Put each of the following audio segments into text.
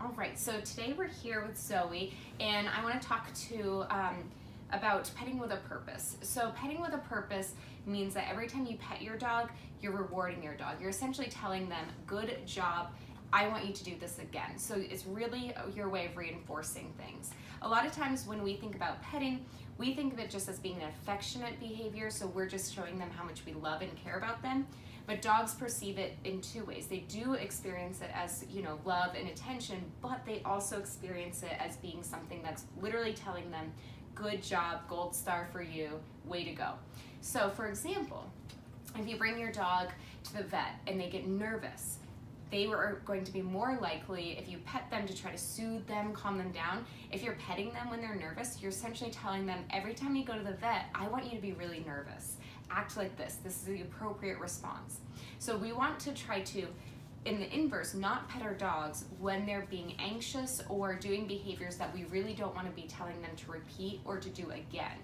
All right, so today we're here with Zoe, and I want to talk about petting with a purpose. So petting with a purpose means that every time you pet your dog, you're rewarding your dog. You're essentially telling them, good job, I want you to do this again. So it's really your way of reinforcing things. A lot of times when we think about petting, we think of it just as being an affectionate behavior, so we're just showing them how much we love and care about them. But dogs perceive it in two ways. They do experience it as, love and attention, but they also experience it as being something that's literally telling them, good job, gold star for you, way to go. So for example, if you bring your dog to the vet and they get nervous, they are going to be more likely, if you pet them, to try to soothe them, calm them down. If you're petting them when they're nervous, you're essentially telling them, every time you go to the vet, I want you to be really nervous. Act like this. This is the appropriate response. So we want to try to, in the inverse, not pet our dogs when they're being anxious or doing behaviors that we really don't want to be telling them to repeat or to do again.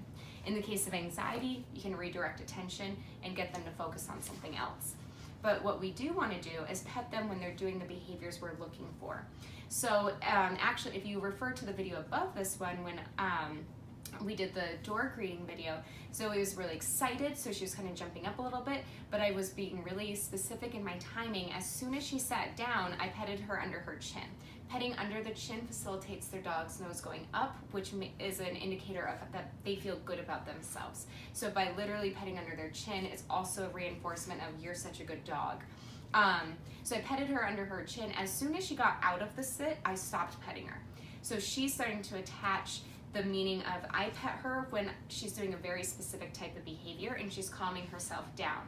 In the case of anxiety, you can redirect attention and get them to focus on something else. But what we do want to do is pet them when they're doing the behaviors we're looking for. So actually, if you refer to the video above this one, when we did the door greeting video, Zoe was really excited, so she was kind of jumping up a little bit, but I was being really specific in my timing. As soon as she sat down, I petted her under her chin. Petting under the chin facilitates their dog's nose going up, which is an indicator of that they feel good about themselves. So by literally petting under their chin, it's also a reinforcement of, you're such a good dog. So I petted her under her chin. As soon as she got out of the sit, I stopped petting her. So she's starting to attach the meaning of, I pet her when she's doing a very specific type of behavior and she's calming herself down.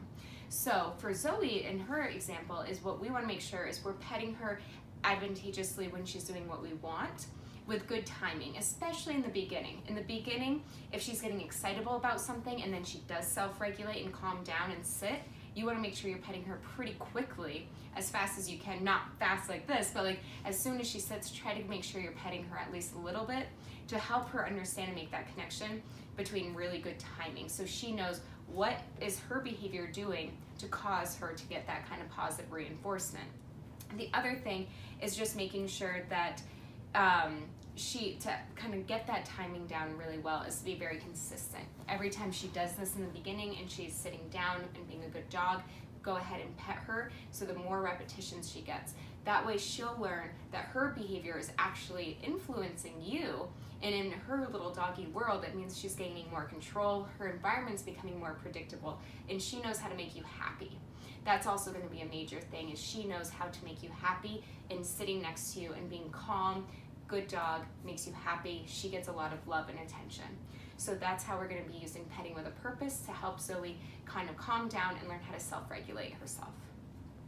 So for Zoe, in her example, is what we want to make sure is we're petting her advantageously when she's doing what we want, with good timing, especially in the beginning. In the beginning, if she's getting excitable about something and then she does self-regulate and calm down and sit, you want to make sure you're petting her pretty quickly, as fast as you can, not fast like this, but like as soon as she sits, try to make sure you're petting her at least a little bit to help her understand and make that connection between really good timing, so she knows what is her behavior doing to cause her to get that kind of positive reinforcement. The other thing is just making sure that to kind of get that timing down really well, is to be very consistent. Every time she does this in the beginning and she's sitting down and being a good dog, go ahead and pet her, so the more repetitions she gets. That way she'll learn that her behavior is actually influencing you, and in her little doggy world, that means she's gaining more control, her environment's becoming more predictable, and she knows how to make you happy. That's also going to be a major thing, is she knows how to make you happy, and sitting next to you and being calm, good dog, makes you happy. She gets a lot of love and attention. So that's how we're going to be using petting with a purpose to help Zoe kind of calm down and learn how to self-regulate herself.